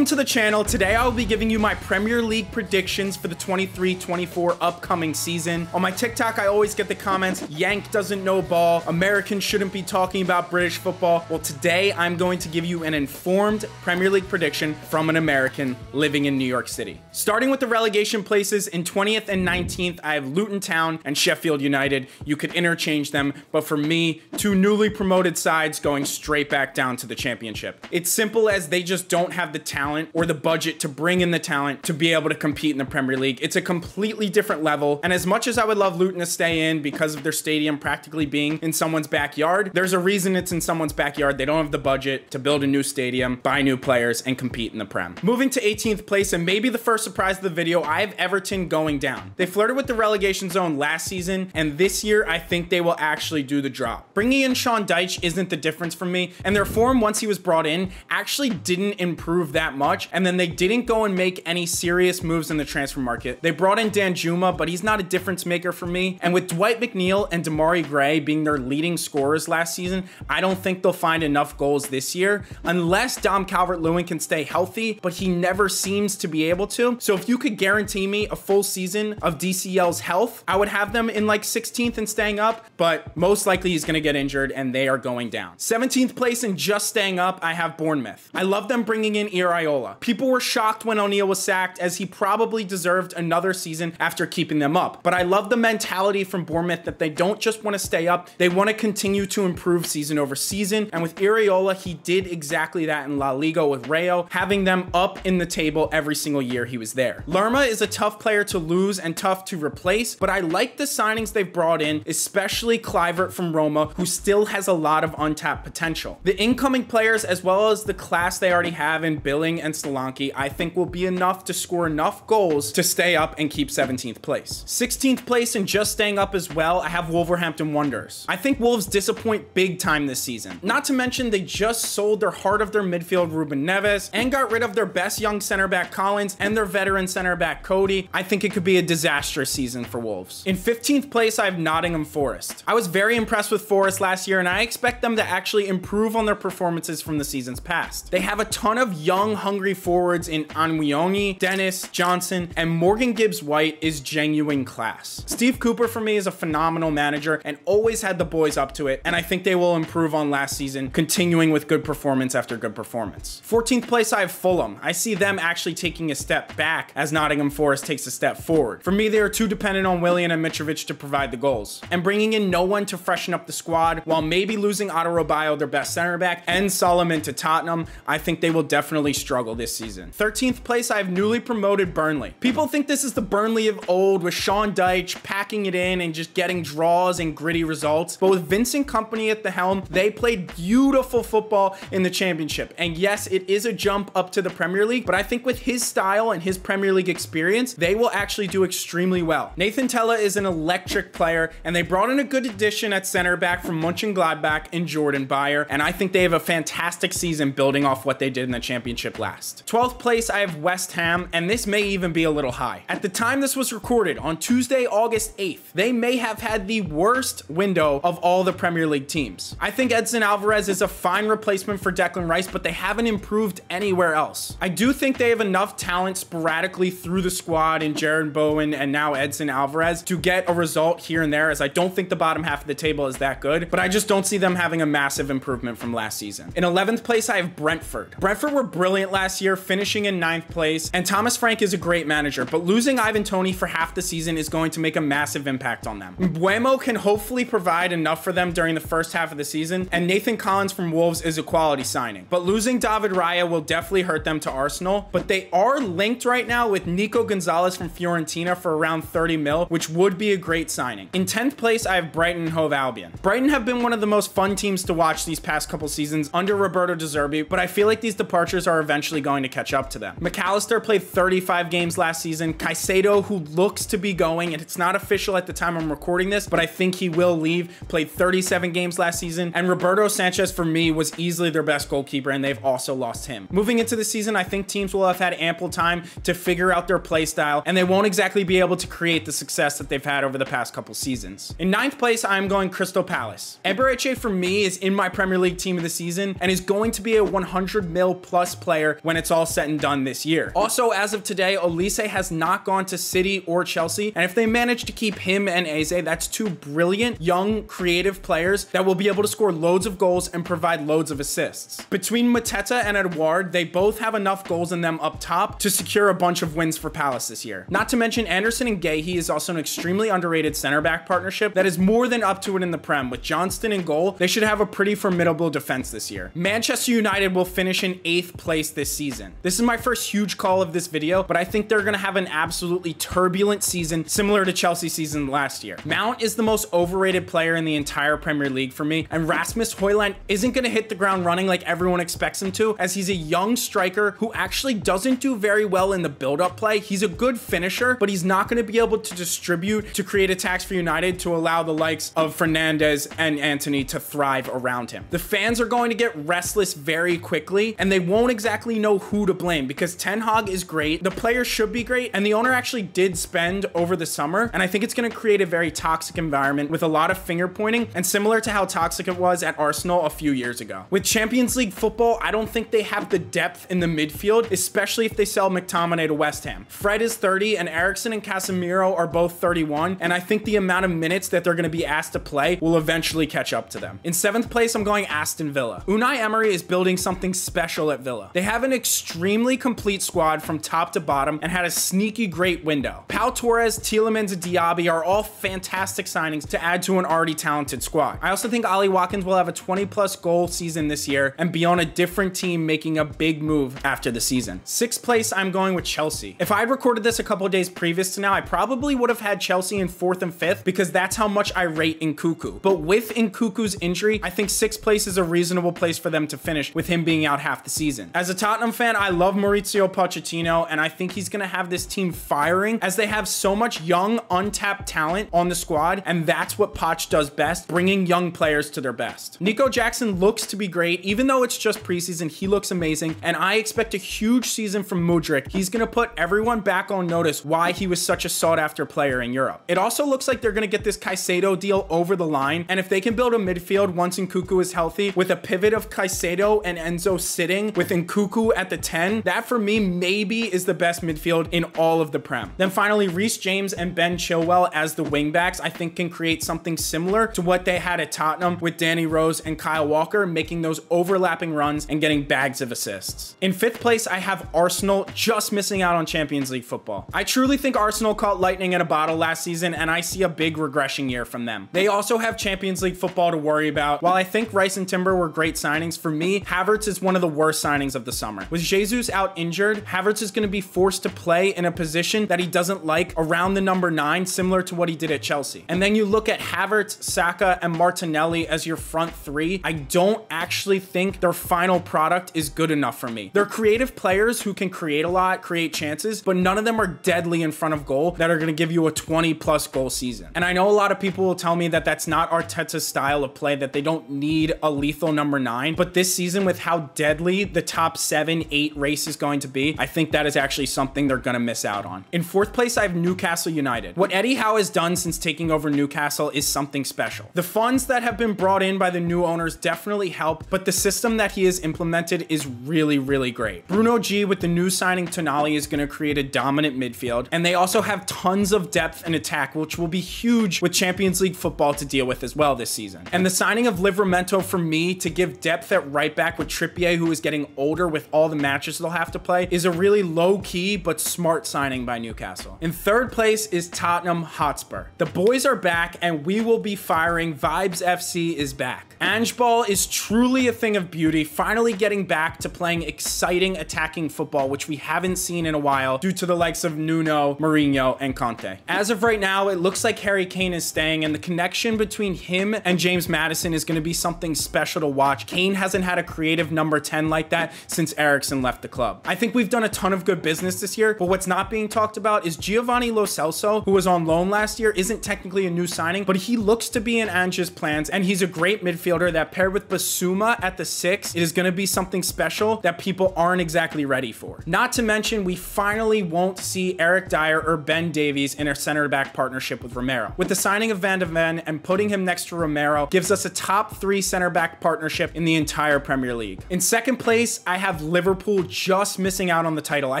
Welcome to the channel. Today I will be giving you my Premier League predictions for the 23-24 upcoming season. On my TikTok, I always get the comments, Yank doesn't know ball, Americans shouldn't be talking about British football. Well, today I'm going to give you an informed Premier League prediction from an American living in New York City. Starting with the relegation places, in 20th and 19th, I have Luton Town and Sheffield United. You could interchange them, but for me, two newly promoted sides going straight back down to the championship. It's simple as they just don't have the talent or the budget to bring in the talent to be able to compete in the Premier League. It's a completely different level. And as much as I would love Luton to stay in because of their stadium practically being in someone's backyard, there's a reason it's in someone's backyard. They don't have the budget to build a new stadium, buy new players, and compete in the Prem. Moving to 18th place, and maybe the first surprise of the video, I have Everton going down. They flirted with the relegation zone last season, and this year I think they will actually do the drop. Bringing in Sean Dyche isn't the difference for me, and their form once he was brought in actually didn't improve that much, and then they didn't go and make any serious moves in the transfer market. They brought in Danjuma, but he's not a difference maker for me, and with Dwight McNeil and Demarai Gray being their leading scorers last season, I don't think they'll find enough goals this year, unless Dom Calvert-Lewin can stay healthy, but he never seems to be able to. So if you could guarantee me a full season of DCL's health, I would have them in like 16th and staying up, but most likely he's gonna get injured and they are going down. 17th place and just staying up, I have Bournemouth. I love them bringing in Iraola. People were shocked when O'Neill was sacked, as he probably deserved another season after keeping them up. But I love the mentality from Bournemouth that they don't just want to stay up, they want to continue to improve season over season. And with Iraola, he did exactly that in La Liga with Rayo, having them up in the table every single year he was there. Lerma is a tough player to lose and tough to replace, but I like the signings they've brought in, especially Kluivert from Roma, who still has a lot of untapped potential. The incoming players, as well as the class they already have in Billing and Solanke, I think will be enough to score enough goals to stay up and keep 17th place. 16th place and just staying up as well, I have Wolverhampton Wanderers. I think Wolves disappoint big time this season. Not to mention they just sold their heart of their midfield Ruben Neves and got rid of their best young center back Collins and their veteran center back Cody. I think it could be a disastrous season for Wolves. In 15th place, I have Nottingham Forest. I was very impressed with Forest last year, and I expect them to actually improve on their performances from the seasons past. They have a ton of young, hungry forwards in Anwioni, Dennis, Johnson, and Morgan Gibbs-White is genuine class. Steve Cooper for me is a phenomenal manager and always had the boys up to it, and I think they will improve on last season, continuing with good performance after good performance. 14th place, I have Fulham. I see them actually taking a step back as Nottingham Forest takes a step forward. For me, they are too dependent on Willian and Mitrovic to provide the goals, and bringing in no one to freshen up the squad, while maybe losing Otto Robayo, their best center back, and Solomon to Tottenham, I think they will definitely struggle this season. 13th place, I have newly promoted Burnley. People think this is the Burnley of old with Sean Dyche packing it in and just getting draws and gritty results, but with Vincent Kompany at the helm, they played beautiful football in the championship. And yes, it is a jump up to the Premier League, but I think with his style and his Premier League experience, they will actually do extremely well. Nathan Tella is an electric player, and they brought in a good addition at center back from Mönchengladbach in Jordan Bayer, and I think they have a fantastic season building off what they did in the championship last. 12th place, I have West Ham, and this may even be a little high. At the time this was recorded, on Tuesday, August 8th, they may have had the worst window of all the Premier League teams. I think Edson Alvarez is a fine replacement for Declan Rice, but they haven't improved anywhere else. I do think they have enough talent sporadically through the squad in Jared Bowen and now Edson Alvarez to get a result here and there, as I don't think the bottom half of the table is that good, but I just don't see them having a massive improvement from last season. In 11th place, I have Brentford. Brentford were brilliant last year, finishing in 9th place, and Thomas Frank is a great manager, but losing Ivan Toney for half the season is going to make a massive impact on them. Mbeumo can hopefully provide enough for them during the first half of the season, and Nathan Collins from Wolves is a quality signing. But losing David Raya will definitely hurt them to Arsenal, but they are linked right now with Nico Gonzalez from Fiorentina for around 30 mil, which would be a great signing. In 10th place, I have Brighton and Hove Albion. Brighton have been one of the most fun teams to watch these past couple seasons under Roberto De Zerbi, but I feel like these departures are eventually going to catch up to them. McAllister played 35 games last season. Caicedo, who looks to be going, and it's not official at the time I'm recording this, but I think he will leave, played 37 games last season. And Roberto Sanchez, for me, was easily their best goalkeeper, and they've also lost him. Moving into the season, I think teams will have had ample time to figure out their play style, and they won't exactly be able to create the success that they've had over the past couple seasons. In 9th place, I'm going Crystal Palace. Eberechi, for me, is in my Premier League team of the season and is going to be a 100 mil plus player player when it's all said and done this year. Also, as of today, Olise has not gone to City or Chelsea, and if they manage to keep him and Eze, that's two brilliant, young, creative players that will be able to score loads of goals and provide loads of assists. Between Mateta and Edouard, they both have enough goals in them up top to secure a bunch of wins for Palace this year. Not to mention Anderson and Guéhi is also an extremely underrated center back partnership that is more than up to it in the Prem. With Johnston in goal, they should have a pretty formidable defense this year. Manchester United will finish in 8th place this season. This is my first huge call of this video, but I think they're going to have an absolutely turbulent season similar to Chelsea's season last year. Mount is the most overrated player in the entire Premier League for me, and Rasmus Højlund isn't going to hit the ground running like everyone expects him to, as he's a young striker who actually doesn't do very well in the build-up play. He's a good finisher, but he's not going to be able to distribute to create attacks for United to allow the likes of Fernandes and Antony to thrive around him. The fans are going to get restless very quickly, and they won't exactly know who to blame because Ten Hag is great, the players should be great, and the owner actually did spend over the summer, and I think it's going to create a very toxic environment with a lot of finger pointing, and similar to how toxic it was at Arsenal a few years ago. With Champions League football, I don't think they have the depth in the midfield, especially if they sell McTominay to West Ham. Fred is 30 and Eriksen and Casemiro are both 31, and I think the amount of minutes that they're going to be asked to play will eventually catch up to them. In 7th place, I'm going Aston Villa. Unai Emery is building something special at Villa. They have an extremely complete squad from top to bottom and had a sneaky great window. Pau Torres, Tielemans, and Diaby are all fantastic signings to add to an already talented squad. I also think Ollie Watkins will have a 20+ goal season this year and be on a different team making a big move after the season. 6th place, I'm going with Chelsea. If I had recorded this a couple of days previous to now, I probably would have had Chelsea in 4th and 5th because that's how much I rate Nkunku. But with Nkunku's injury, I think 6th place is a reasonable place for them to finish with him being out half the season. As a Tottenham fan, I love Mauricio Pochettino, and I think he's going to have this team firing as they have so much young, untapped talent on the squad, and that's what Poch does best, bringing young players to their best. Nico Jackson looks to be great, even though it's just preseason, he looks amazing, and I expect a huge season from Mudryk. He's going to put everyone back on notice why he was such a sought-after player in Europe. It also looks like they're going to get this Caicedo deal over the line, and if they can build a midfield once Nkunku is healthy with a pivot of Caicedo and Enzo sitting with Nkunku at the 10, that for me maybe is the best midfield in all of the Prem. Then finally, Reece James and Ben Chilwell as the wingbacks I think can create something similar to what they had at Tottenham with Danny Rose and Kyle Walker making those overlapping runs and getting bags of assists. In 5th place, I have Arsenal, just missing out on Champions League football. I truly think Arsenal caught lightning in a bottle last season, and I see a big regression year from them. They also have Champions League football to worry about. While I think Rice and Timber were great signings, for me, Havertz is one of the worst signings of the summer. With Jesus out injured, Havertz is going to be forced to play in a position that he doesn't like around the number 9, similar to what he did at Chelsea. And then you look at Havertz, Saka, and Martinelli as your front 3. I don't actually think their final product is good enough for me. They're creative players who can create a lot, create chances, but none of them are deadly in front of goal that are going to give you a 20+ goal season. And I know a lot of people will tell me that that's not Arteta's style of play, that they don't need a lethal number 9, but this season with how deadly the top 7, 8 race is going to be, I think that is actually something they're going to miss out on. In 4th place, I have Newcastle United. What Eddie Howe has done since taking over Newcastle is something special. The funds that have been brought in by the new owners definitely help, but the system that he has implemented is really, really great. Bruno G with the new signing Tonali is going to create a dominant midfield, and they also have tons of depth and attack, which will be huge with Champions League football to deal with as well this season. And the signing of Livramento for me to give depth at right back with Trippier, who is getting older with all the matches they'll have to play, is a really low-key but smart signing by Newcastle. In 3rd place is Tottenham Hotspur. The boys are back, and we will be firing. Vibes FC is back. Ange Ball is truly a thing of beauty, finally getting back to playing exciting attacking football, which we haven't seen in a while due to the likes of Nuno, Mourinho, and Conte. As of right now, it looks like Harry Kane is staying, and the connection between him and James Maddison is going to be something special to watch. Kane hasn't had a creative number 10 like that since Eriksen left the club. I think we've done a ton of good business this year, but what's not being talked about is Giovanni Lo Celso, who was on loan last year, isn't technically a new signing, but he looks to be in Ange's plans, and he's a great midfielder that paired with Basuma at the 6, it is going to be something special that people aren't exactly ready for. Not to mention, we finally won't see Eric Dyer or Ben Davies in a center back partnership with Romero. With the signing of Van de Ven and putting him next to Romero gives us a top 3 center back partnership in the entire Premier League. In 2nd place, I have have Liverpool just missing out on the title. I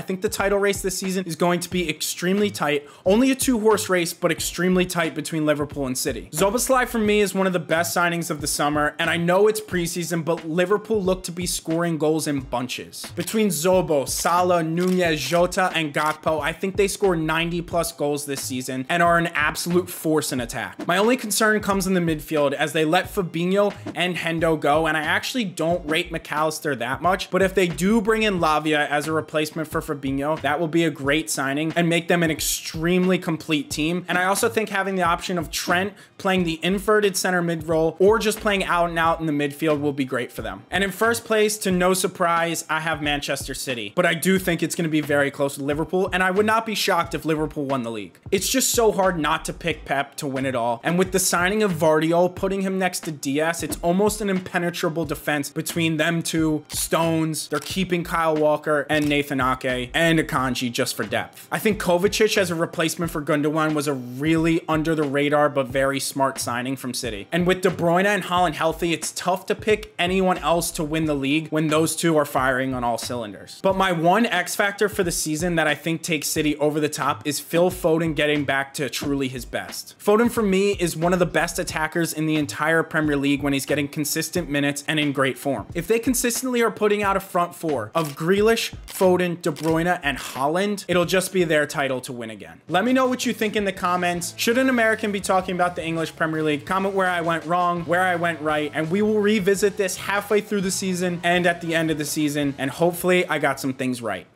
think the title race this season is going to be extremely tight. Only a 2-horse race, but extremely tight between Liverpool and City. Szoboszlai for me is one of the best signings of the summer, and I know it's preseason, but Liverpool look to be scoring goals in bunches. Between Zobo, Salah, Nunez, Jota, and Gakpo, I think they score 90 plus goals this season and are an absolute force in attack. My only concern comes in the midfield as they let Fabinho and Hendo go, and I actually don't rate McAllister that much, but if they do bring in Lavia as a replacement for Fabinho, that will be a great signing and make them an extremely complete team. And I also think having the option of Trent playing the inverted center mid role or just playing out and out in the midfield will be great for them. And in first place, to no surprise, I have Manchester City, but I do think it's going to be very close to Liverpool, and I would not be shocked if Liverpool won the league. It's just so hard not to pick Pep to win it all, and with the signing of Vardiol, putting him next to Diaz, it's almost an impenetrable defense between them two. Stones, they're keeping Kyle Walker and Nathan Ake and Akanji just for depth. I think Kovacic as a replacement for Gundogan was a really under the radar but very smart signing from City. And with De Bruyne and Haaland healthy, it's tough to pick anyone else to win the league when those two are firing on all cylinders. But my one X factor for the season that I think takes City over the top is Phil Foden getting back to truly his best. Foden for me is one of the best attackers in the entire Premier League when he's getting consistent minutes and in great form. If they consistently are putting out a front four of Grealish, Foden, De Bruyne, and Haaland, it'll just be their title to win again. Let me know what you think in the comments. Should an American be talking about the English Premier League? Comment where I went wrong, where I went right, and we will revisit this halfway through the season and at the end of the season, and hopefully I got some things right.